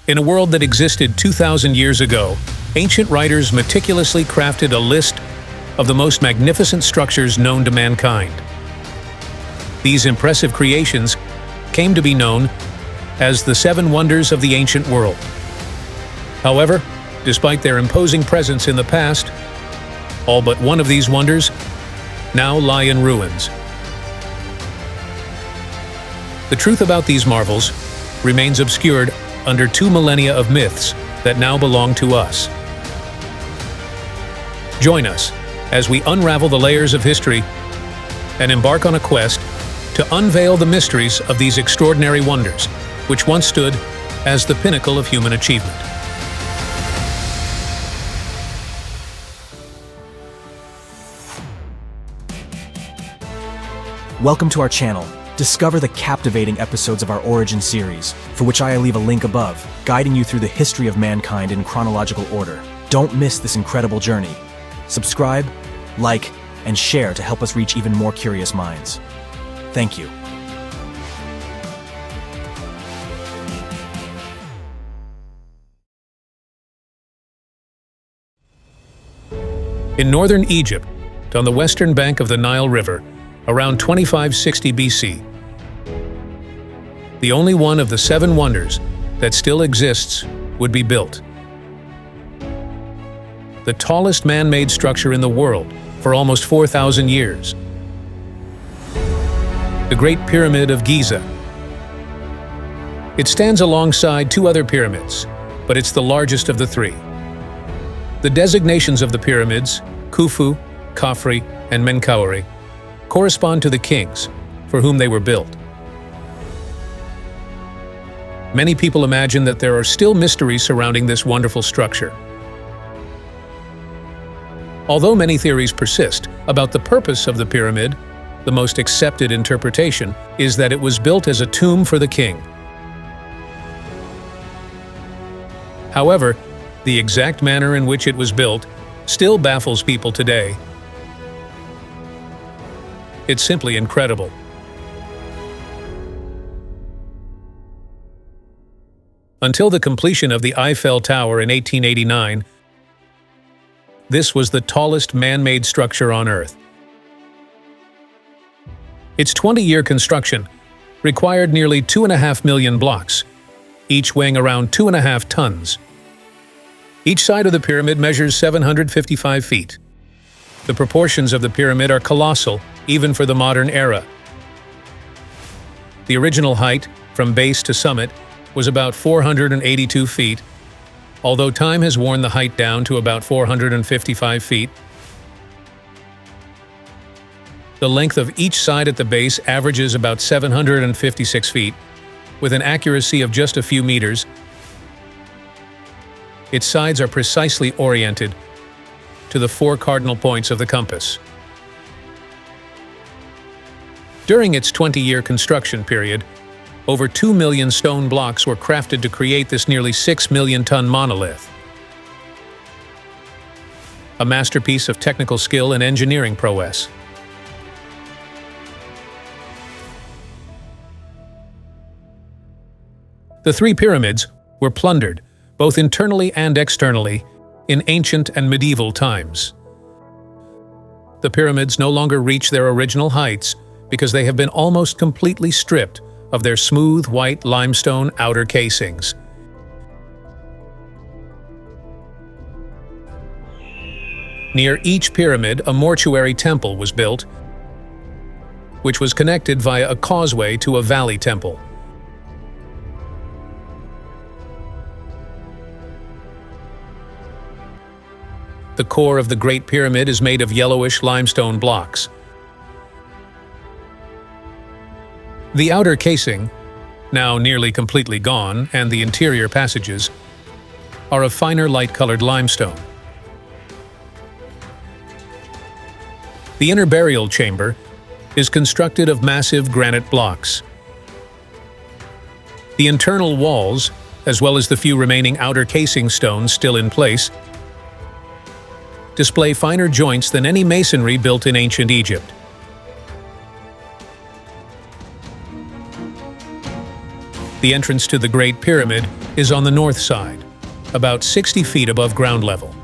In a world that existed 2,000 years ago, ancient writers meticulously crafted a list of the most magnificent structures known to mankind. These impressive creations came to be known as the Seven Wonders of the Ancient World. However, despite their imposing presence in the past, all but one of these wonders now lie in ruins. The truth about these marvels remains obscured under 2 millennia of myths that now belong to us. Join us as we unravel the layers of history and embark on a quest to unveil the mysteries of these extraordinary wonders, which once stood as the pinnacle of human achievement. Welcome to our channel. Discover the captivating episodes of our Origin series, for which I leave a link above, guiding you through the history of mankind in chronological order. Don't miss this incredible journey. Subscribe, like, and share to help us reach even more curious minds. Thank you. In northern Egypt, on the western bank of the Nile River, around 2560 BC, the only one of the 7 wonders that still exists would be built. The tallest man-made structure in the world for almost 4,000 years. The Great Pyramid of Giza. It stands alongside 2 other pyramids, but it's the largest of the 3. The designations of the pyramids, Khufu, Khafre, and Menkaure, correspond to the kings for whom they were built. Many people imagine that there are still mysteries surrounding this wonderful structure. Although many theories persist about the purpose of the pyramid, the most accepted interpretation is that it was built as a tomb for the king. However, the exact manner in which it was built still baffles people today. It's simply incredible. Until the completion of the Eiffel Tower in 1889, this was the tallest man-made structure on Earth. Its 20-year construction required nearly 2.5 million blocks, each weighing around 2.5 tons. Each side of the pyramid measures 755 feet. The proportions of the pyramid are colossal, even for the modern era. The original height, from base to summit, was about 482 feet, although time has worn the height down to about 455 feet. The length of each side at the base averages about 756 feet, with an accuracy of just a few meters. Its sides are precisely oriented to the 4 cardinal points of the compass. During its 20-year construction period, over 2 million stone blocks were crafted to create this nearly 6 million-ton monolith. A masterpiece of technical skill and engineering prowess. The 3 pyramids were plundered, both internally and externally, in ancient and medieval times. The pyramids no longer reach their original heights because they have been almost completely stripped of their smooth white limestone outer casings. Near each pyramid, a mortuary temple was built, which was connected via a causeway to a valley temple. The core of the Great Pyramid is made of yellowish limestone blocks. The outer casing, now nearly completely gone, and the interior passages are of finer light-colored limestone. The inner burial chamber is constructed of massive granite blocks. The internal walls, as well as the few remaining outer casing stones still in place, display finer joints than any masonry built in ancient Egypt. The entrance to the Great Pyramid is on the north side, about 60 feet above ground level.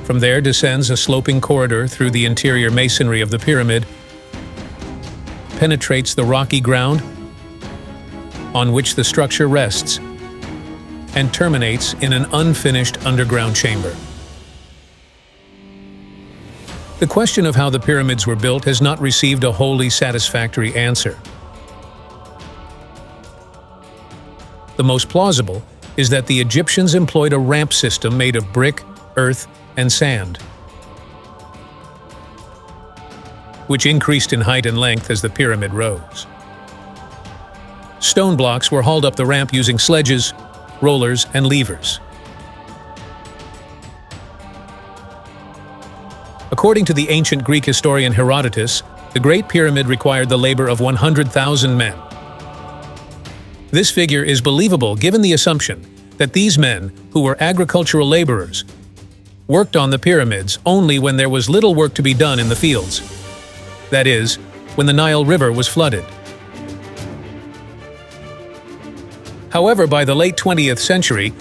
From there descends a sloping corridor through the interior masonry of the pyramid, penetrates the rocky ground on which the structure rests, and terminates in an unfinished underground chamber. The question of how the pyramids were built has not received a wholly satisfactory answer. The most plausible is that the Egyptians employed a ramp system made of brick, earth, and sand, which increased in height and length as the pyramid rose. Stone blocks were hauled up the ramp using sledges, rollers, and levers. According to the ancient Greek historian Herodotus, the Great Pyramid required the labor of 100,000 men. This figure is believable given the assumption that these men, who were agricultural laborers, worked on the pyramids only when there was little work to be done in the fields. That is, when the Nile River was flooded. However, by the late 20th century,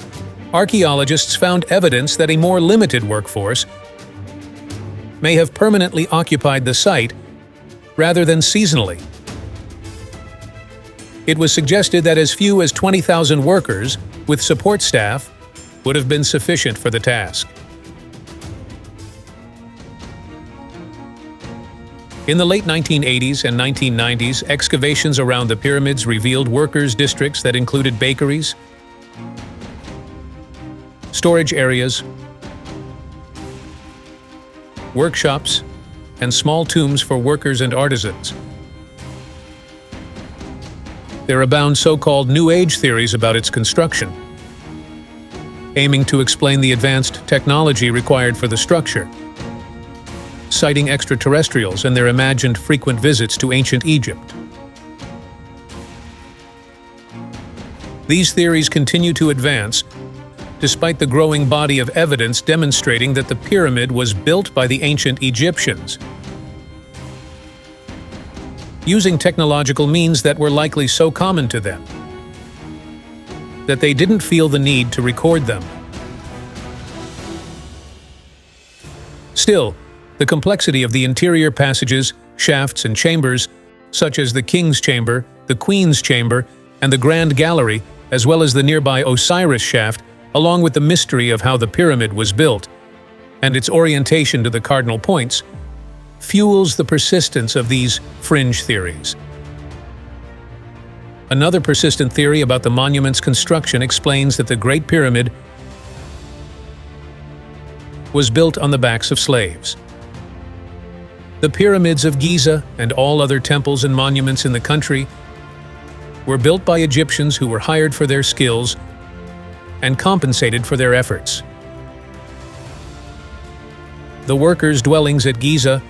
archaeologists found evidence that a more limited workforce may have permanently occupied the site rather than seasonally. It was suggested that as few as 20,000 workers, with support staff, would have been sufficient for the task. In the late 1980s and 1990s, excavations around the pyramids revealed workers' districts that included bakeries, storage areas, workshops, and small tombs for workers and artisans. There abound so-called New Age theories about its construction, aiming to explain the advanced technology required for the structure, citing extraterrestrials and their imagined frequent visits to ancient Egypt. These theories continue to advance, despite the growing body of evidence demonstrating that the pyramid was built by the ancient Egyptians, using technological means that were likely so common to them that they didn't feel the need to record them. Still, the complexity of the interior passages, shafts, and chambers, such as the King's Chamber, the Queen's Chamber, and the Grand Gallery, as well as the nearby Osiris shaft, along with the mystery of how the pyramid was built, and its orientation to the cardinal points, fuels the persistence of these fringe theories. Another persistent theory about the monument's construction explains that the Great Pyramid was built on the backs of slaves. The pyramids of Giza and all other temples and monuments in the country were built by Egyptians who were hired for their skills and compensated for their efforts. The workers' dwellings at Giza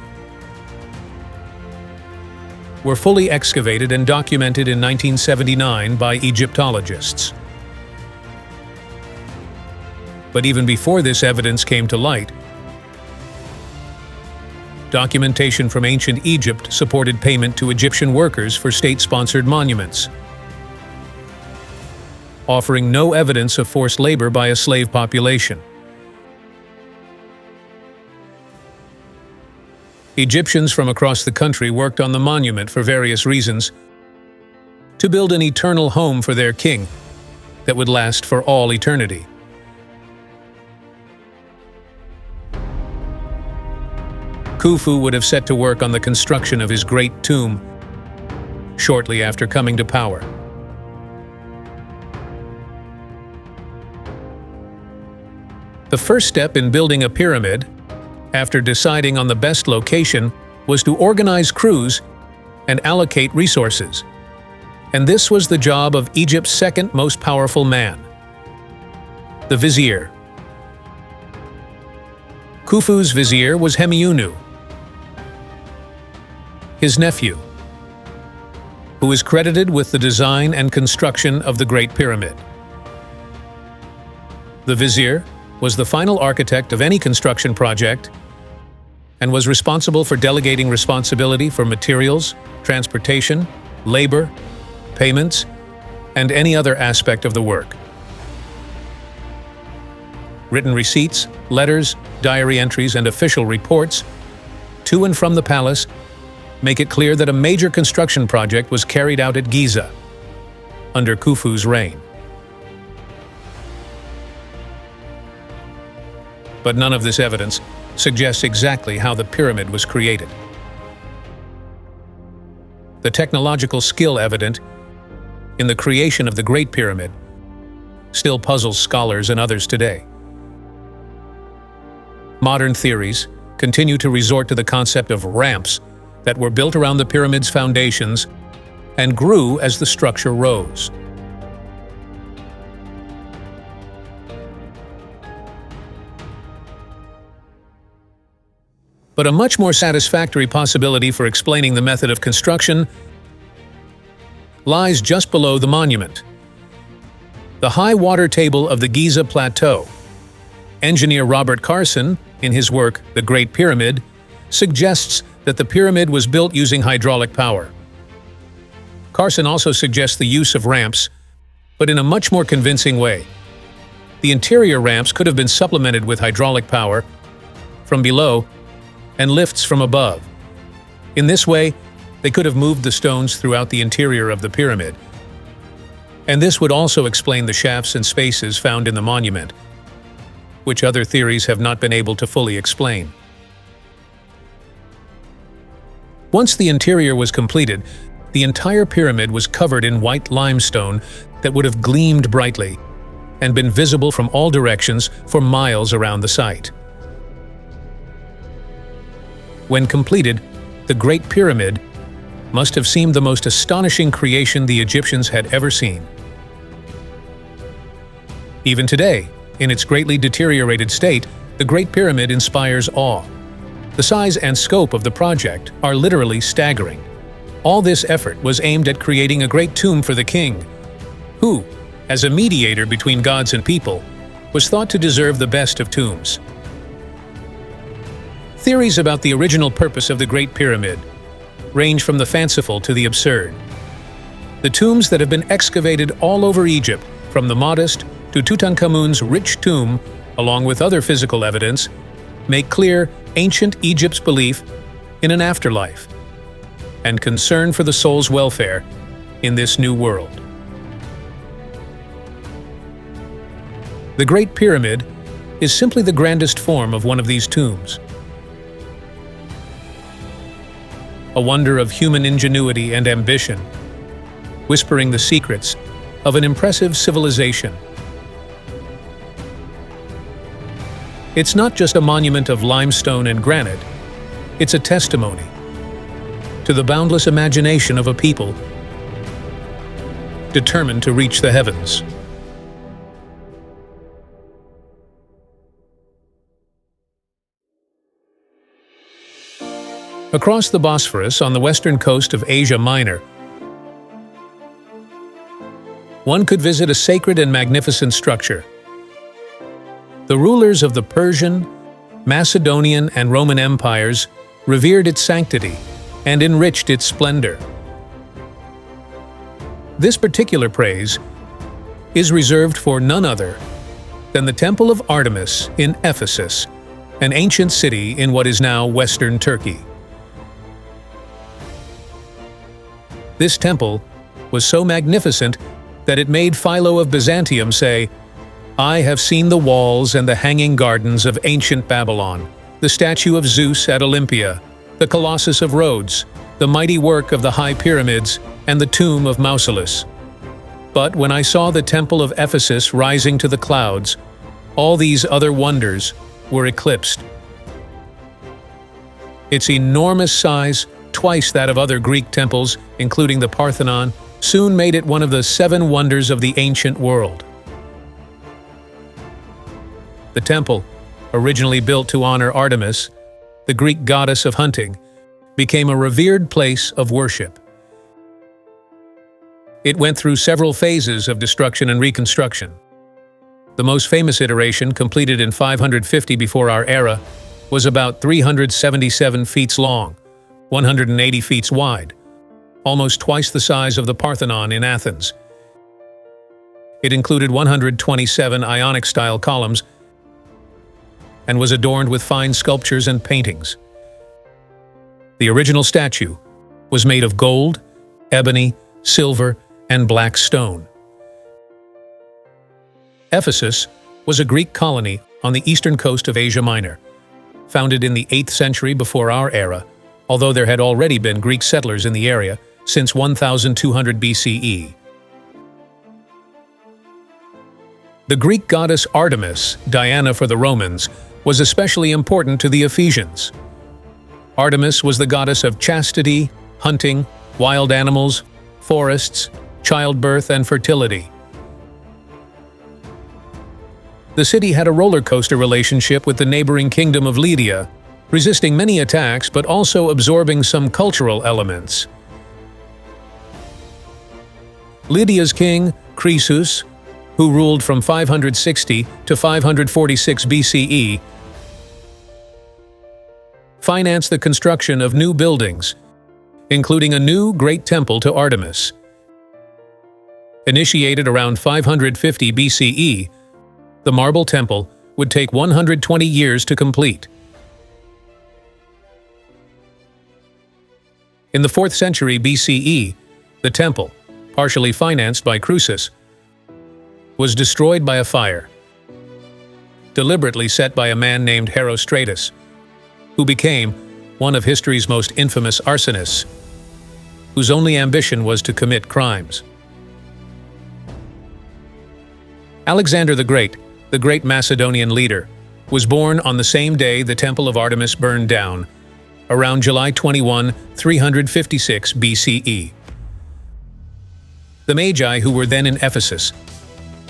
were fully excavated and documented in 1979 by Egyptologists. But even before this evidence came to light, documentation from ancient Egypt supported payment to Egyptian workers for state-sponsored monuments, offering no evidence of forced labor by a slave population. Egyptians from across the country worked on the monument for various reasons, to build an eternal home for their king that would last for all eternity. Khufu would have set to work on the construction of his great tomb shortly after coming to power. The first step in building a pyramid, after deciding on the best location, was to organize crews and allocate resources. And this was the job of Egypt's second most powerful man, the vizier. Khufu's vizier was Hemiunu, his nephew, who is credited with the design and construction of the Great Pyramid. The vizier was the final architect of any construction project and was responsible for delegating responsibility for materials, transportation, labor, payments, and any other aspect of the work. Written receipts, letters, diary entries, and official reports to and from the palace make it clear that a major construction project was carried out at Giza under Khufu's reign. But none of this evidence suggests exactly how the pyramid was created. The technological skill evident in the creation of the Great Pyramid still puzzles scholars and others today. Modern theories continue to resort to the concept of ramps that were built around the pyramid's foundations and grew as the structure rose. But a much more satisfactory possibility for explaining the method of construction lies just below the monument. The high water table of the Giza Plateau. Engineer Robert Carson, in his work The Great Pyramid, suggests that the pyramid was built using hydraulic power. Carson also suggests the use of ramps, but in a much more convincing way. The interior ramps could have been supplemented with hydraulic power from below and lifts from above. In this way, they could have moved the stones throughout the interior of the pyramid. And this would also explain the shafts and spaces found in the monument, which other theories have not been able to fully explain. Once the interior was completed, the entire pyramid was covered in white limestone that would have gleamed brightly and been visible from all directions for miles around the site. When completed, the Great Pyramid must have seemed the most astonishing creation the Egyptians had ever seen. Even today, in its greatly deteriorated state, the Great Pyramid inspires awe. The size and scope of the project are literally staggering. All this effort was aimed at creating a great tomb for the king, who, as a mediator between gods and people, was thought to deserve the best of tombs. Theories about the original purpose of the Great Pyramid range from the fanciful to the absurd. The tombs that have been excavated all over Egypt, from the modest to Tutankhamun's rich tomb, along with other physical evidence, make clear ancient Egypt's belief in an afterlife and concern for the soul's welfare in this new world. The Great Pyramid is simply the grandest form of one of these tombs. A wonder of human ingenuity and ambition, whispering the secrets of an impressive civilization. It's not just a monument of limestone and granite, it's a testimony to the boundless imagination of a people determined to reach the heavens. Across the Bosphorus on the western coast of Asia Minor, one could visit a sacred and magnificent structure. The rulers of the Persian, Macedonian, and Roman empires revered its sanctity and enriched its splendor. This particular praise is reserved for none other than the Temple of Artemis in Ephesus, an ancient city in what is now western Turkey. This temple was so magnificent that it made Philo of Byzantium say, "I have seen the walls and the hanging gardens of ancient Babylon, the statue of Zeus at Olympia, the Colossus of Rhodes, the mighty work of the high pyramids, and the tomb of Mausolus. But when I saw the temple of Ephesus rising to the clouds, all these other wonders were eclipsed." Its enormous size, twice that of other Greek temples, including the Parthenon, soon made it one of the 7 wonders of the ancient world. The temple, originally built to honor Artemis, the Greek goddess of hunting, became a revered place of worship. It went through several phases of destruction and reconstruction. The most famous iteration, completed in 550 before our era, was about 377 feet long, 180 feet wide, almost twice the size of the Parthenon in Athens. It included 127 Ionic-style columns and was adorned with fine sculptures and paintings. The original statue was made of gold, ebony, silver, and black stone. Ephesus was a Greek colony on the eastern coast of Asia Minor, founded in the 8th century before our era, although there had already been Greek settlers in the area since 1200 BCE. The Greek goddess Artemis, Diana for the Romans, was especially important to the Ephesians. Artemis was the goddess of chastity, hunting, wild animals, forests, childbirth, and fertility. The city had a roller coaster relationship with the neighboring kingdom of Lydia, resisting many attacks but also absorbing some cultural elements. Lydia's king, Croesus, who ruled from 560 to 546 BCE, financed the construction of new buildings, including a new great temple to Artemis. Initiated around 550 BCE, the marble temple would take 120 years to complete. In the 4th century BCE, the temple, partially financed by Croesus, was destroyed by a fire, deliberately set by a man named Herostratus, who became one of history's most infamous arsonists, whose only ambition was to commit crimes. Alexander the Great Macedonian leader, was born on the same day the Temple of Artemis burned down, around July 21, 356 BCE. The Magi, who were then in Ephesus,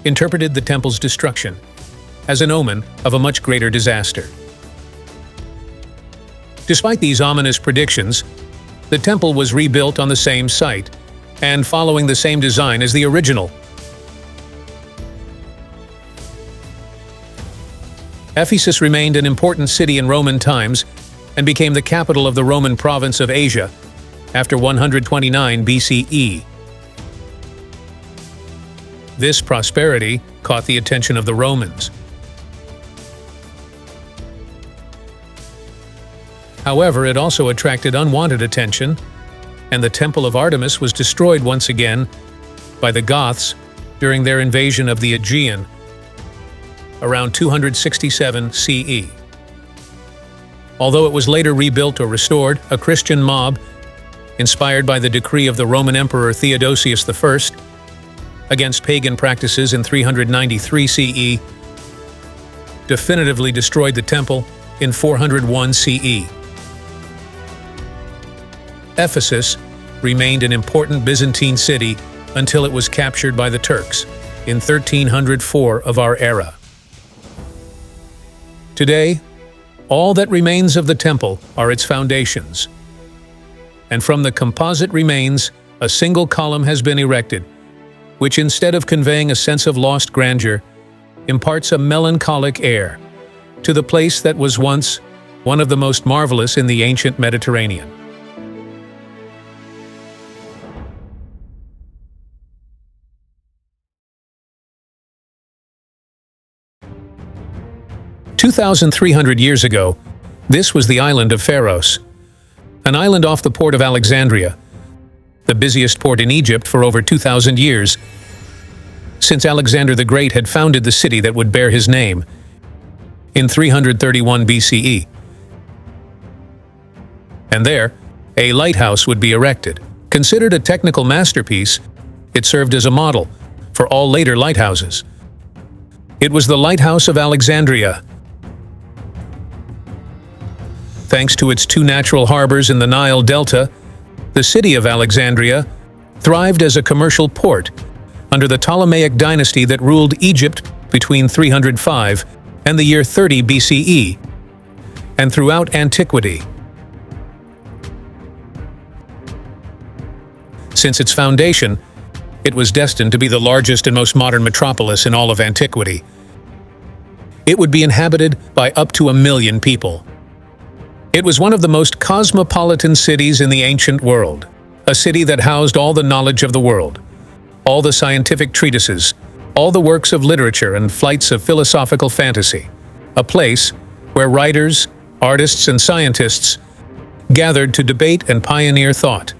interpreted the temple's destruction as an omen of a much greater disaster. Despite these ominous predictions, the temple was rebuilt on the same site and following the same design as the original. Ephesus remained an important city in Roman times and became the capital of the Roman province of Asia after 129 BCE. This prosperity caught the attention of the Romans. However, it also attracted unwanted attention, and the Temple of Artemis was destroyed once again by the Goths during their invasion of the Aegean around 267 CE. Although it was later rebuilt or restored, a Christian mob, inspired by the decree of the Roman Emperor Theodosius I against pagan practices in 393 CE, definitively destroyed the temple in 401 CE. Ephesus remained an important Byzantine city until it was captured by the Turks in 1304 of our era. Today, all that remains of the temple are its foundations, and from the composite remains, a single column has been erected, which instead of conveying a sense of lost grandeur, imparts a melancholic air to the place that was once one of the most marvelous in the ancient Mediterranean. "2,300 years ago, this was the island of Pharos, an island off the port of Alexandria, the busiest port in Egypt for over 2,000 years, since Alexander the Great had founded the city that would bear his name in 331 BCE. And there, a lighthouse would be erected. Considered a technical masterpiece, it served as a model for all later lighthouses. It was the Lighthouse of Alexandria. Thanks to its two natural harbors in the Nile Delta, the city of Alexandria thrived as a commercial port under the Ptolemaic dynasty that ruled Egypt between 305 and the year 30 BCE, and throughout antiquity. Since its foundation, it was destined to be the largest and most modern metropolis in all of antiquity. It would be inhabited by up to 1 million people. It was one of the most cosmopolitan cities in the ancient world, a city that housed all the knowledge of the world, all the scientific treatises, all the works of literature and flights of philosophical fantasy, a place where writers, artists, and scientists gathered to debate and pioneer thought.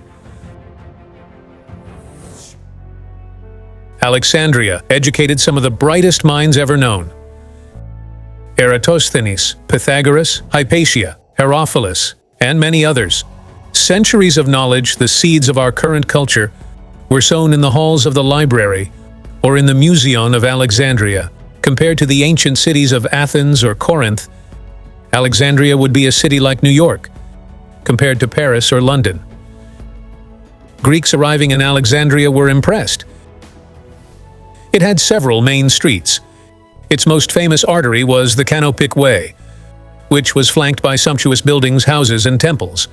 Alexandria educated some of the brightest minds ever known. Eratosthenes, Pythagoras, Hypatia, Herophilus, and many others. Centuries of knowledge, the seeds of our current culture, were sown in the halls of the library or in the Museum of Alexandria. Compared to the ancient cities of Athens or Corinth, Alexandria would be a city like New York, compared to Paris or London. Greeks arriving in Alexandria were impressed. It had several main streets. Its most famous artery was the Canopic Way, which was flanked by sumptuous buildings, houses, and temples.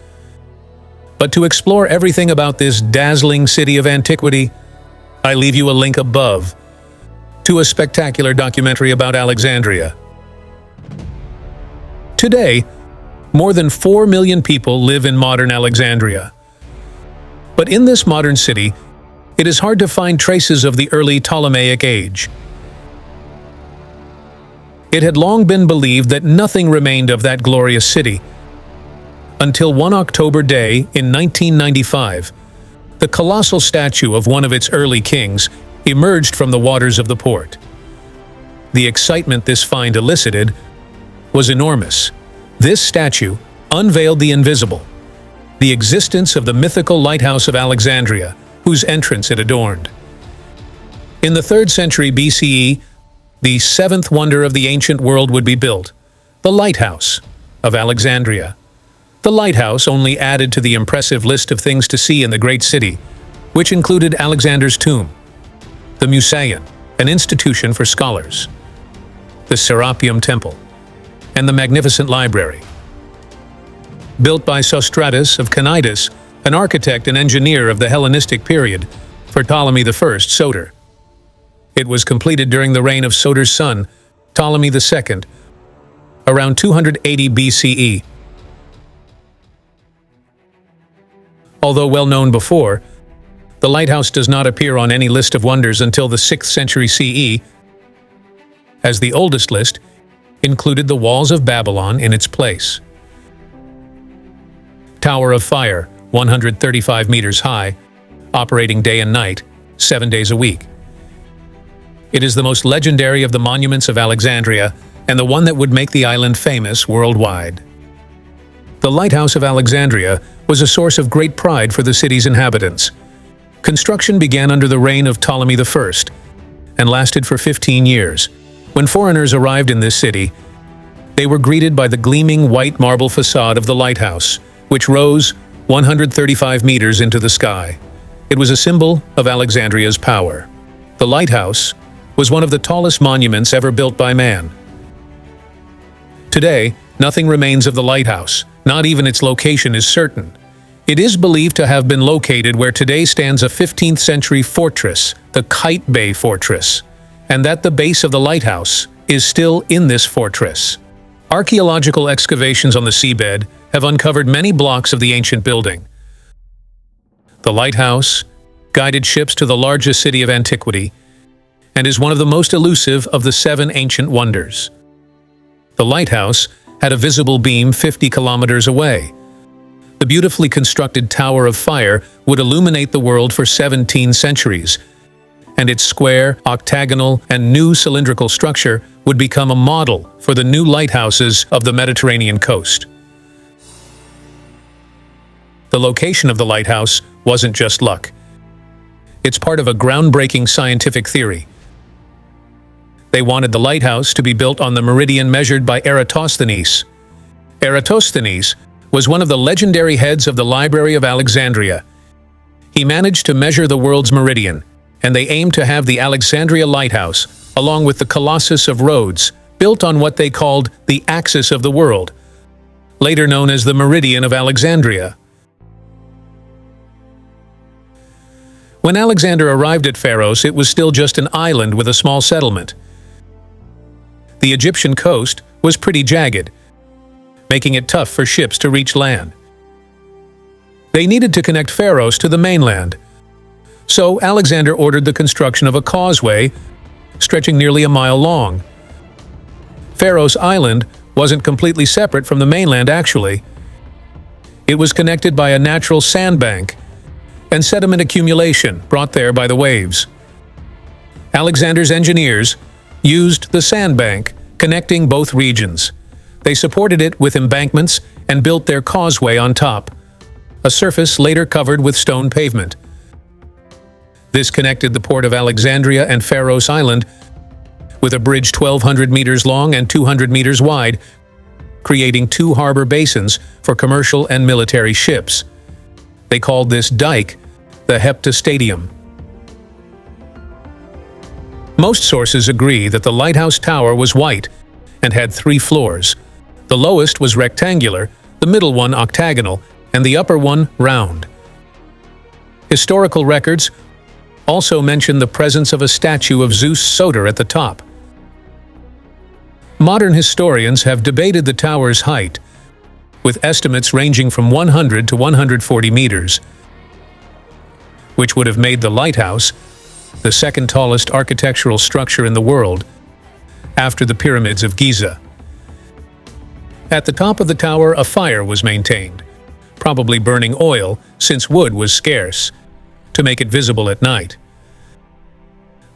But to explore everything about this dazzling city of antiquity, I leave you a link above to a spectacular documentary about Alexandria. Today, more than 4 million people live in modern Alexandria. But in this modern city, it is hard to find traces of the early Ptolemaic age. It had long been believed that nothing remained of that glorious city, until one October day in 1995, the colossal statue of one of its early kings emerged from the waters of the port. The excitement this find elicited was enormous. This statue unveiled the invisible, the existence of the mythical Lighthouse of Alexandria, whose entrance it adorned. In the 3rd century BCE, the 7th wonder of the ancient world would be built, the Lighthouse of Alexandria. The lighthouse only added to the impressive list of things to see in the great city, which included Alexander's tomb, the Mausoleum, an institution for scholars, the Serapeum Temple, and the magnificent library. Built by Sostratus of Cnidus, an architect and engineer of the Hellenistic period, for Ptolemy I Soter. It was completed during the reign of Soter's son, Ptolemy II, around 280 BCE. Although well known before, the lighthouse does not appear on any list of wonders until the 6th century CE, as the oldest list included the walls of Babylon in its place. Tower of Fire, 135 meters high, operating day and night, 7 days a week. It is the most legendary of the monuments of Alexandria and the one that would make the island famous worldwide. The Lighthouse of Alexandria was a source of great pride for the city's inhabitants. Construction began under the reign of Ptolemy I and lasted for 15 years. When foreigners arrived in this city, they were greeted by the gleaming white marble facade of the lighthouse, which rose 135 meters into the sky. It was a symbol of Alexandria's power. The lighthouse was one of the tallest monuments ever built by man. Today, nothing remains of the lighthouse. Not even its location is certain. It is believed to have been located where today stands a 15th century fortress, the Kite Bay Fortress, and that the base of the lighthouse is still in this fortress. Archaeological excavations on the seabed have uncovered many blocks of the ancient building. The lighthouse guided ships to the largest city of antiquity and is one of the most elusive of the 7 ancient wonders. The lighthouse had a visible beam 50 kilometers away. The beautifully constructed Tower of Fire would illuminate the world for 17 centuries, and its square, octagonal, and new cylindrical structure would become a model for the new lighthouses of the Mediterranean coast. The location of the lighthouse wasn't just luck. It's part of a groundbreaking scientific theory. They wanted the lighthouse to be built on the meridian measured by Eratosthenes. Eratosthenes was one of the legendary heads of the Library of Alexandria. He managed to measure the world's meridian, and they aimed to have the Alexandria Lighthouse, along with the Colossus of Rhodes, built on what they called the axis of the world, later known as the Meridian of Alexandria. When Alexander arrived at Pharos, it was still just an island with a small settlement. The Egyptian coast was pretty jagged, making it tough for ships to reach land. They needed to connect Pharos to the mainland. So Alexander ordered the construction of a causeway stretching nearly a mile long. Pharos Island wasn't completely separate from the mainland actually. It was connected by a natural sandbank and sediment accumulation brought there by the waves. Alexander's engineers used the sandbank connecting both regions. They supported it with embankments and built their causeway on top, a surface later covered with stone pavement. This connected the port of Alexandria and Pharos Island with a bridge 1,200 meters long and 200 meters wide, creating two harbor basins for commercial and military ships. They called this dike the Heptastadium. Most sources agree that the lighthouse tower was white and had 3 floors. The lowest was rectangular, the middle one octagonal, and the upper one round. Historical records also mention the presence of a statue of Zeus Soter at the top. Modern historians have debated the tower's height, with estimates ranging from 100 to 140 meters, which would have made the lighthouse the second tallest architectural structure in the world, after the pyramids of Giza. At the top of the tower, a fire was maintained, probably burning oil since wood was scarce, to make it visible at night.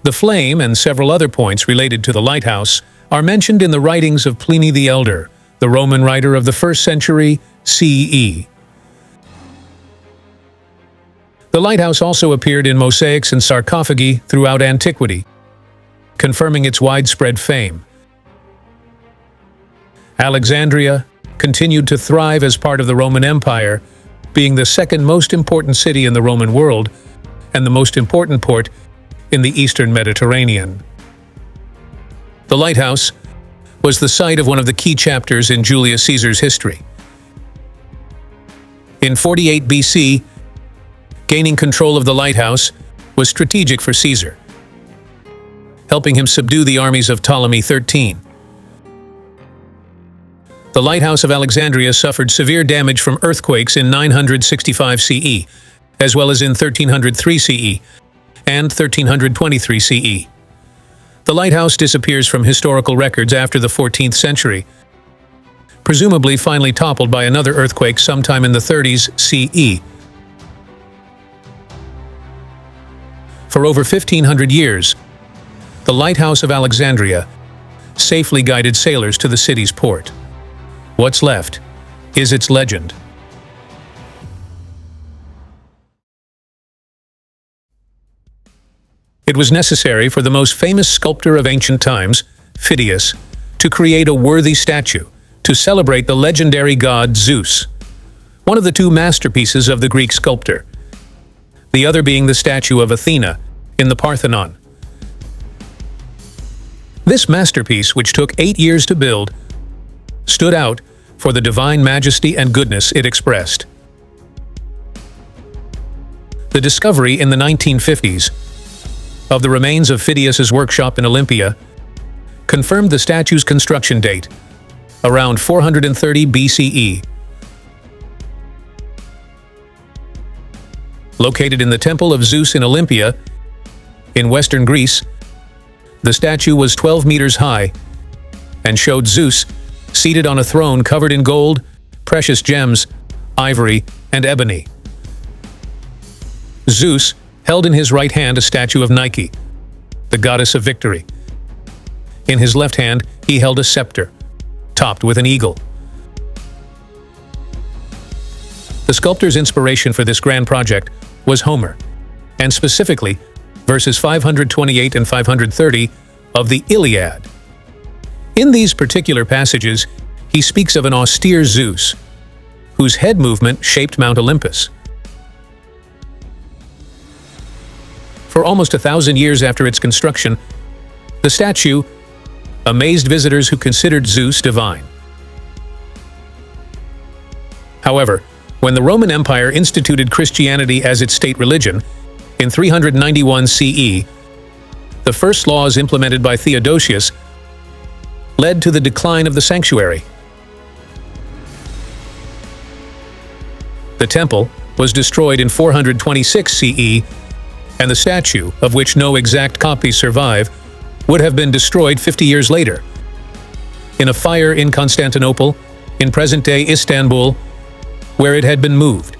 The flame and several other points related to the lighthouse are mentioned in the writings of Pliny the Elder, the Roman writer of the 1st century CE. The lighthouse also appeared in mosaics and sarcophagi throughout antiquity, confirming its widespread fame. Alexandria continued to thrive as part of the Roman Empire, being the second most important city in the Roman world and the most important port in the Eastern Mediterranean. The lighthouse was the site of one of the key chapters in Julius Caesar's history. In 48 BC, gaining control of the lighthouse was strategic for Caesar, helping him subdue the armies of Ptolemy XIII. The Lighthouse of Alexandria suffered severe damage from earthquakes in 965 CE, as well as in 1303 CE and 1323 CE. The lighthouse disappears from historical records after the 14th century, presumably finally toppled by another earthquake sometime in the 30s CE. For over 1,500 years, the Lighthouse of Alexandria safely guided sailors to the city's port. What's left is its legend. It was necessary for the most famous sculptor of ancient times, Phidias, to create a worthy statue to celebrate the legendary god Zeus, one of the 2 masterpieces of the Greek sculptor, the other being the statue of Athena in the Parthenon. This masterpiece, which took 8 years to build, stood out for the divine majesty and goodness it expressed. The discovery in the 1950s of the remains of Phidias's workshop in Olympia confirmed the statue's construction date, around 430 BCE. Located in the Temple of Zeus in Olympia, in western Greece, the statue was 12 meters high and showed Zeus seated on a throne covered in gold, precious gems, ivory, and ebony. Zeus held in his right hand a statue of Nike, the goddess of victory. In his left hand, he held a scepter, topped with an eagle. The sculptor's inspiration for this grand project was Homer, and specifically verses 528 and 530 of the Iliad. In these particular passages, he speaks of an austere Zeus, whose head movement shaped Mount Olympus. For almost 1,000 years after its construction, the statue amazed visitors who considered Zeus divine. However, when the Roman Empire instituted Christianity as its state religion, in 391 CE, the first laws implemented by Diadochi led to the decline of the sanctuary. The temple, was destroyed in 426 CE, and the statue, of which no exact copies survive, would have been destroyed 50 years later, in a fire in Constantinople, in present-day Istanbul, where it had been moved.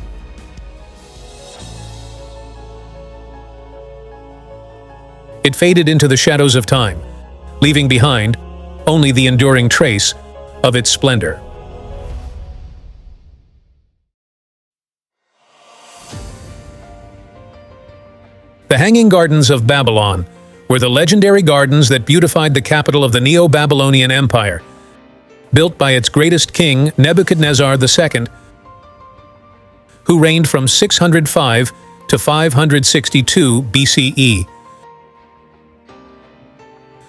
It faded into the shadows of time, leaving behind only the enduring trace of its splendor. The Hanging Gardens of Babylon were the legendary gardens that beautified the capital of the Neo-Babylonian Empire, built by its greatest king, Nebuchadnezzar II, who reigned from 605 to 562 BCE.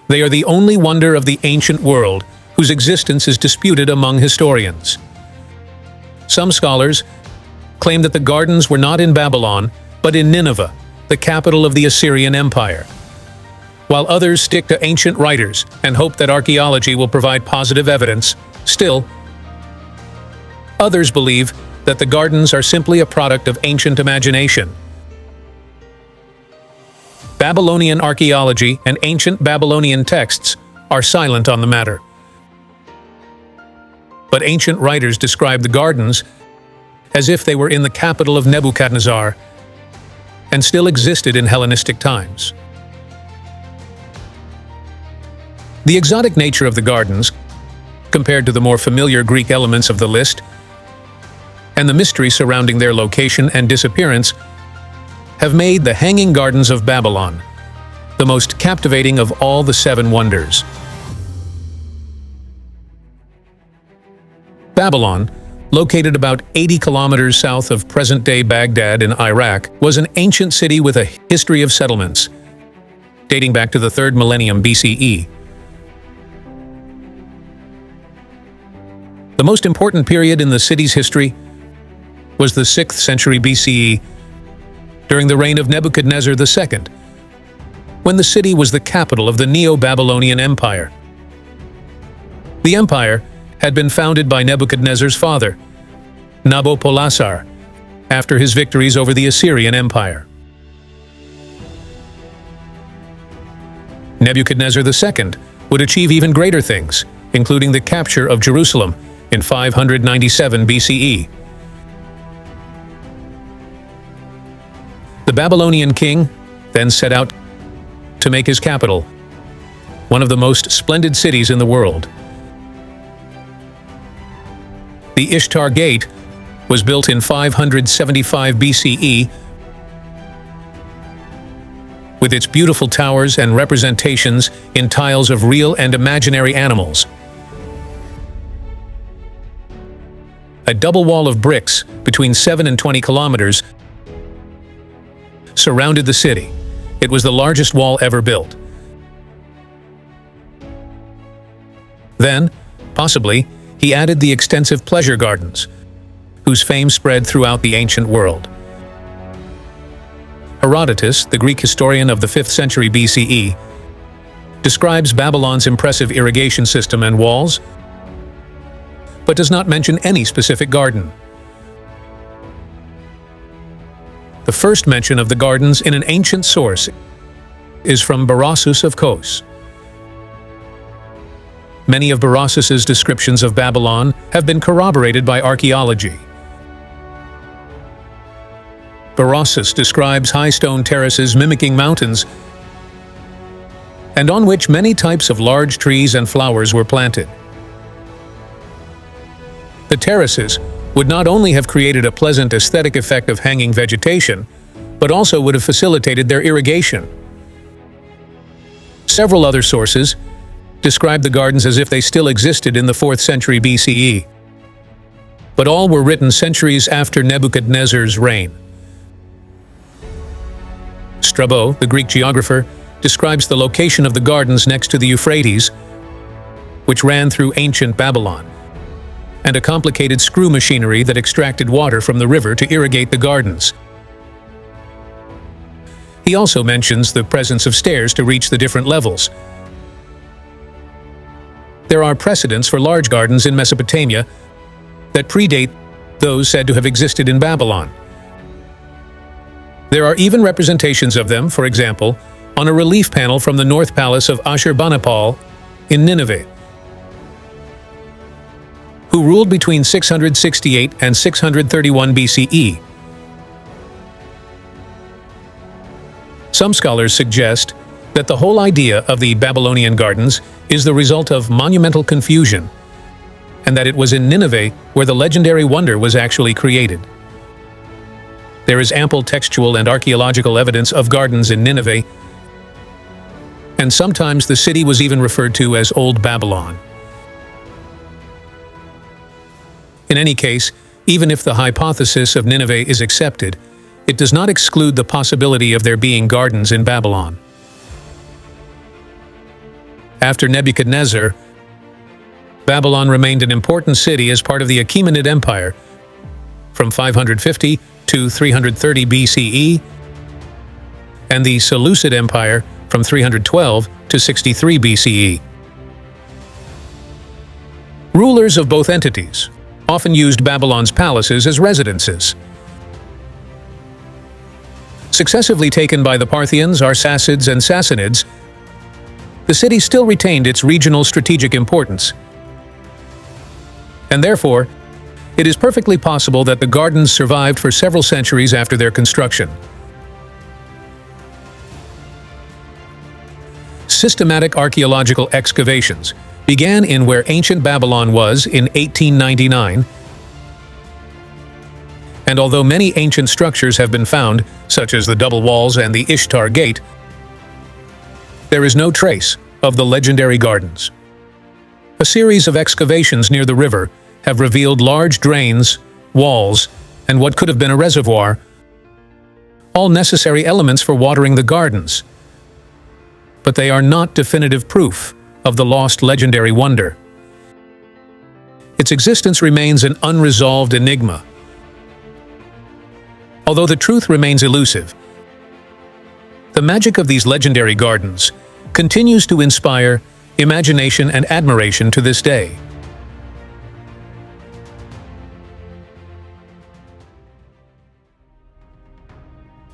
They are the only wonder of the ancient world whose existence is disputed among historians. Some scholars claim that the gardens were not in Babylon, but in Nineveh, the capital of the Assyrian Empire, while others stick to ancient writers and hope that archaeology will provide positive evidence. Still, others believe that the gardens are simply a product of ancient imagination. Babylonian archaeology and ancient Babylonian texts are silent on the matter. But ancient writers describe the gardens as if they were in the capital of Nebuchadnezzar and still existed in Hellenistic times. The exotic nature of the gardens, compared to the more familiar Greek elements of the list, and the mystery surrounding their location and disappearance, have made the Hanging Gardens of Babylon the most captivating of all the seven wonders. Babylon, located about 80 kilometers south of present-day Baghdad in Iraq, was an ancient city with a history of settlements, dating back to the 3rd millennium BCE. The most important period in the city's history was the 6th century BCE, during the reign of Nebuchadnezzar II, when the city was the capital of the Neo-Babylonian Empire. The empire had been founded by Nebuchadnezzar's father, Nabopolassar, after his victories over the Assyrian Empire. Nebuchadnezzar II would achieve even greater things, including the capture of Jerusalem in 597 BCE. The Babylonian king then set out to make his capital one of the most splendid cities in the world. The Ishtar Gate was built in 575 BCE with its beautiful towers and representations in tiles of real and imaginary animals. A double wall of bricks between 7 and 20 kilometers surrounded the city. It was the largest wall ever built. Then, possibly, he added the extensive pleasure gardens, whose fame spread throughout the ancient world. Herodotus, the Greek historian of the 5th century BCE, describes Babylon's impressive irrigation system and walls, but does not mention any specific garden. The first mention of the gardens in an ancient source is from Berossus of Kos. Many of Berossus's descriptions of Babylon have been corroborated by archaeology. Berossus describes high stone terraces mimicking mountains, and on which many types of large trees and flowers were planted. The terraces would not only have created a pleasant aesthetic effect of hanging vegetation, but also would have facilitated their irrigation. Several other sources describe the gardens as if they still existed in the 4th century BCE, but all were written centuries after Nebuchadnezzar's reign. Strabo, the Greek geographer, describes the location of the gardens next to the Euphrates, which ran through ancient Babylon, and a complicated screw machinery that extracted water from the river to irrigate the gardens. He also mentions the presence of stairs to reach the different levels. There are precedents for large gardens in Mesopotamia that predate those said to have existed in Babylon. There are even representations of them, for example, on a relief panel from the North Palace of Ashurbanipal in Nineveh, who ruled between 668 and 631 BCE. Some scholars suggest that the whole idea of the Babylonian gardens is the result of monumental confusion, and that it was in Nineveh where the legendary wonder was actually created. There is ample textual and archaeological evidence of gardens in Nineveh, and sometimes the city was even referred to as Old Babylon. In any case, even if the hypothesis of Nineveh is accepted, it does not exclude the possibility of there being gardens in Babylon. After Nebuchadnezzar, Babylon remained an important city as part of the Achaemenid Empire from 550 to 330 BCE, and the Seleucid Empire from 312 to 63 BCE. Rulers of both entities often used Babylon's palaces as residences. Successively taken by the Parthians, Arsacids, and Sassanids, the city still retained its regional strategic importance. And therefore, it is perfectly possible that the gardens survived for several centuries after their construction. Systematic archaeological excavations began in where ancient Babylon was in 1899, and although many ancient structures have been found, such as the double walls and the Ishtar Gate, there is no trace of the legendary gardens. A series of excavations near the river have revealed large drains, walls, and what could have been a reservoir, all necessary elements for watering the gardens. But they are not definitive proof of the lost legendary wonder. Its existence remains an unresolved enigma. Although the truth remains elusive, the magic of these legendary gardens continues to inspire imagination and admiration to this day.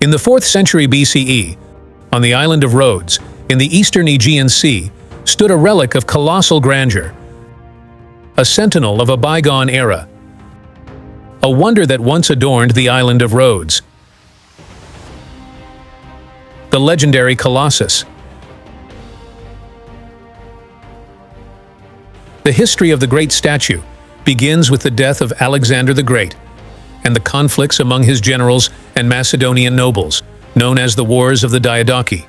In the 4th century BCE, on the island of Rhodes, in the eastern Aegean Sea, stood a relic of colossal grandeur, a sentinel of a bygone era, a wonder that once adorned the island of Rhodes. The legendary Colossus. The history of the great statue begins with the death of Alexander the Great and the conflicts among his generals and Macedonian nobles, known as the Wars of the Diadochi.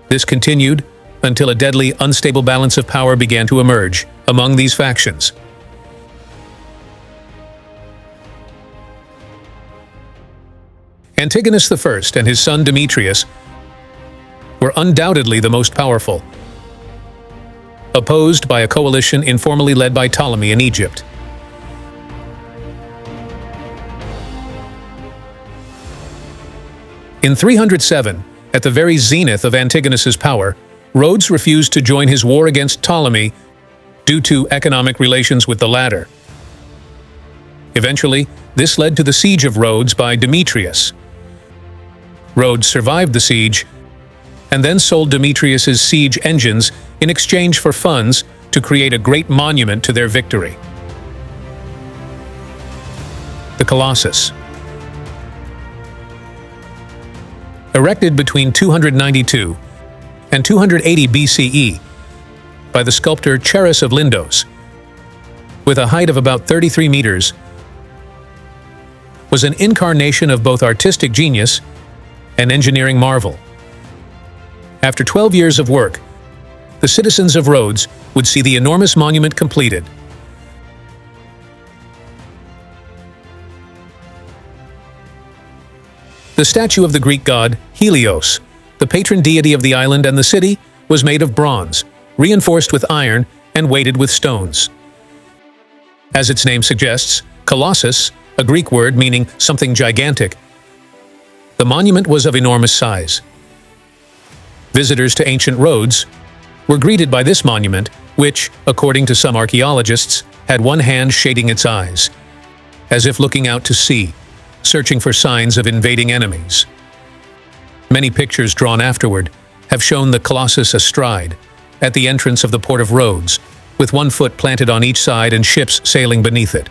This continued until a deadly, unstable balance of power began to emerge among these factions. Antigonus I and his son Demetrius were undoubtedly the most powerful, opposed by a coalition informally led by Ptolemy in Egypt. In 307, at the very zenith of Antigonus's power, Rhodes refused to join his war against Ptolemy due to economic relations with the latter. Eventually, this led to the siege of Rhodes by Demetrius. Rhodes survived the siege and then sold Demetrius's siege engines in exchange for funds to create a great monument to their victory. The Colossus. Erected between 292 and 280 BCE by the sculptor Charis of Lindos, with a height of about 33 meters, was an incarnation of both artistic genius and engineering marvel. After 12 years of work, the citizens of Rhodes would see the enormous monument completed. The statue of the Greek god Helios, the patron deity of the island and the city, was made of bronze, reinforced with iron, and weighted with stones. As its name suggests, Colossus, a Greek word meaning something gigantic, the monument was of enormous size. Visitors to ancient Rhodes were greeted by this monument, which, according to some archaeologists, had one hand shading its eyes, as if looking out to sea, searching for signs of invading enemies. Many pictures drawn afterward have shown the Colossus astride, at the entrance of the port of Rhodes, with one foot planted on each side and ships sailing beneath it.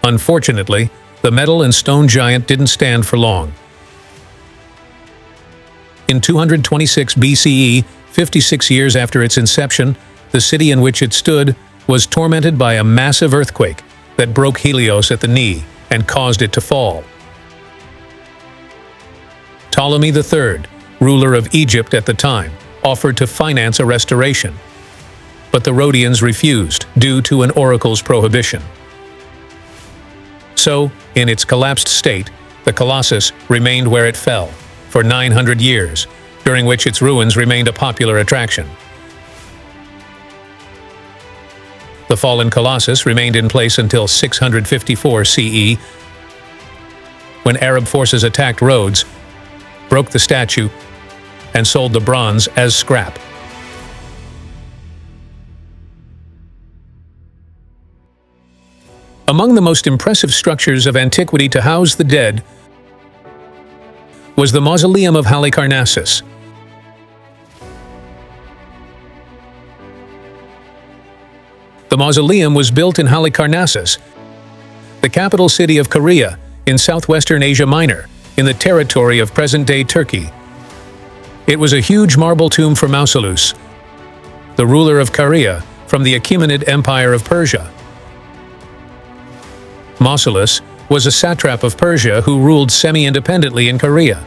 Unfortunately, the metal and stone giant didn't stand for long. In 226 BCE, 56 years after its inception, the city in which it stood was tormented by a massive earthquake that broke Helios at the knee and caused it to fall. Ptolemy III, ruler of Egypt at the time, offered to finance a restoration, but the Rhodians refused due to an oracle's prohibition. So, in its collapsed state, the Colossus remained where it fell for 900 years, during which its ruins remained a popular attraction. The fallen Colossus remained in place until 654 CE, when Arab forces attacked Rhodes, broke the statue, and sold the bronze as scrap. Among the most impressive structures of antiquity to house the dead was the Mausoleum of Halicarnassus. The mausoleum was built in Halicarnassus, the capital city of Caria, in southwestern Asia Minor, in the territory of present-day Turkey. It was a huge marble tomb for Mausolus, the ruler of Caria from the Achaemenid Empire of Persia. Mausolus was a satrap of Persia who ruled semi-independently in Caria.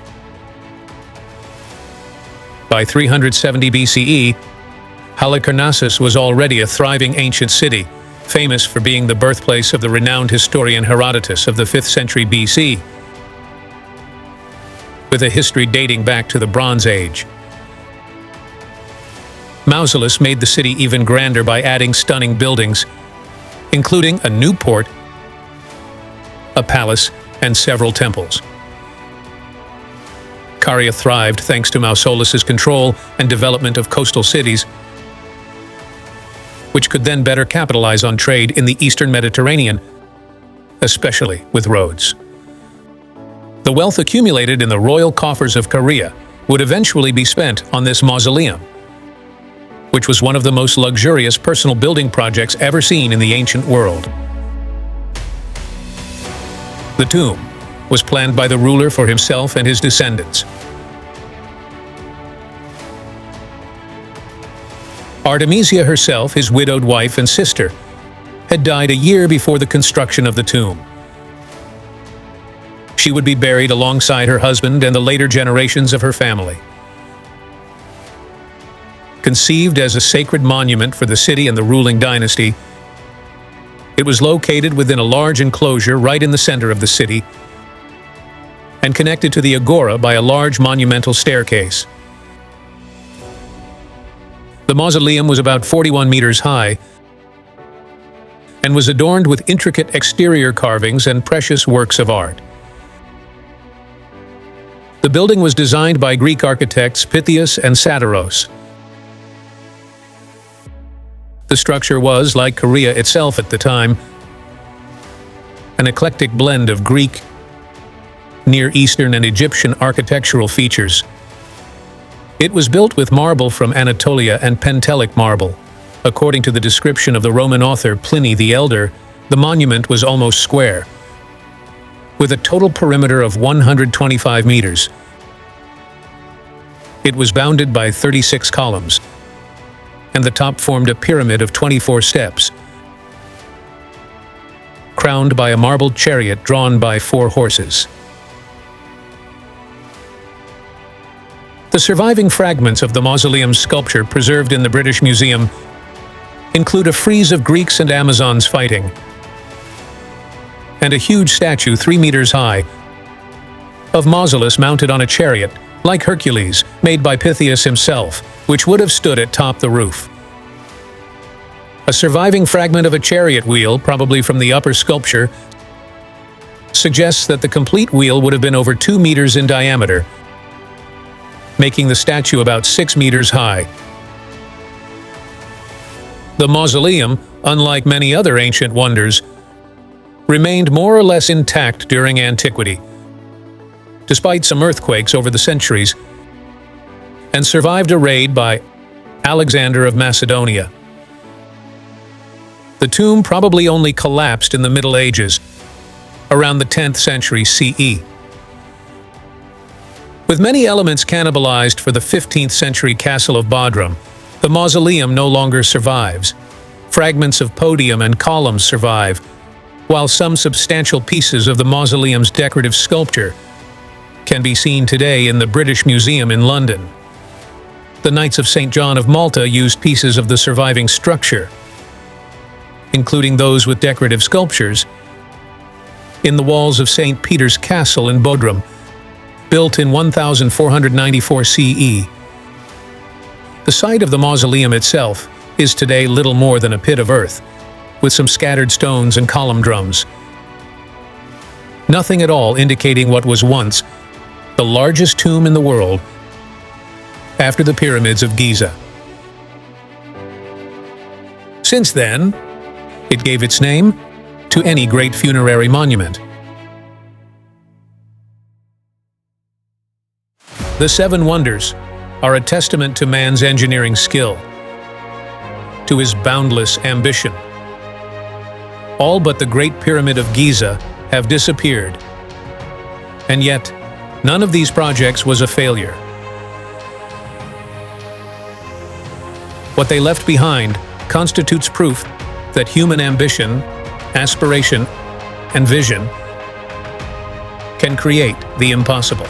By 370 BCE, Halicarnassus was already a thriving ancient city, famous for being the birthplace of the renowned historian Herodotus of the 5th century BC, with a history dating back to the Bronze Age. Mausolus made the city even grander by adding stunning buildings, including a new port, a palace, and several temples. Caria thrived thanks to Mausolus's control and development of coastal cities, which could then better capitalize on trade in the eastern Mediterranean, especially with Rhodes. The wealth accumulated in the royal coffers of Caria would eventually be spent on this mausoleum, which was one of the most luxurious personal building projects ever seen in the ancient world. The tomb was planned by the ruler for himself and his descendants. Artemisia herself, his widowed wife and sister, had died a year before the construction of the tomb. She would be buried alongside her husband and the later generations of her family. Conceived as a sacred monument for the city and the ruling dynasty, it was located within a large enclosure right in the center of the city and connected to the agora by a large monumental staircase. The mausoleum was about 41 meters high and was adorned with intricate exterior carvings and precious works of art. The building was designed by Greek architects Pythias and Satyros. The structure was, like Caria itself at the time, an eclectic blend of Greek, Near Eastern and Egyptian architectural features. It was built with marble from Anatolia and Pentelic marble. According to the description of the Roman author Pliny the Elder, the monument was almost square, with a total perimeter of 125 meters. It was bounded by 36 columns, and the top formed a pyramid of 24 steps, crowned by a marble chariot drawn by 4 horses. The surviving fragments of the mausoleum's sculpture preserved in the British Museum include a frieze of Greeks and Amazons fighting, and a huge statue 3 meters high of Mausolus mounted on a chariot, like Hercules, made by Pythias himself, which would have stood atop the roof. A surviving fragment of a chariot wheel, probably from the upper sculpture, suggests that the complete wheel would have been over 2 meters in diameter, making the statue about 6 meters high. The mausoleum, unlike many other ancient wonders, remained more or less intact during antiquity, despite some earthquakes over the centuries, and survived a raid by Alexander of Macedonia. The tomb probably only collapsed in the Middle Ages, around the 10th century CE. With many elements cannibalized for the 15th century castle of Bodrum, the mausoleum no longer survives. Fragments of podium and columns survive, while some substantial pieces of the mausoleum's decorative sculpture can be seen today in the British Museum in London. The Knights of St. John of Malta used pieces of the surviving structure, including those with decorative sculptures, in the walls of St. Peter's Castle in Bodrum, built in 1494 CE. The site of the mausoleum itself is today little more than a pit of earth, with some scattered stones and column drums. Nothing at all indicating what was once the largest tomb in the world after the pyramids of Giza. Since then, it gave its name to any great funerary monument. The Seven Wonders are a testament to man's engineering skill, to his boundless ambition. All but the Great Pyramid of Giza have disappeared, and yet none of these projects was a failure. What they left behind constitutes proof that human ambition, aspiration, and vision can create the impossible.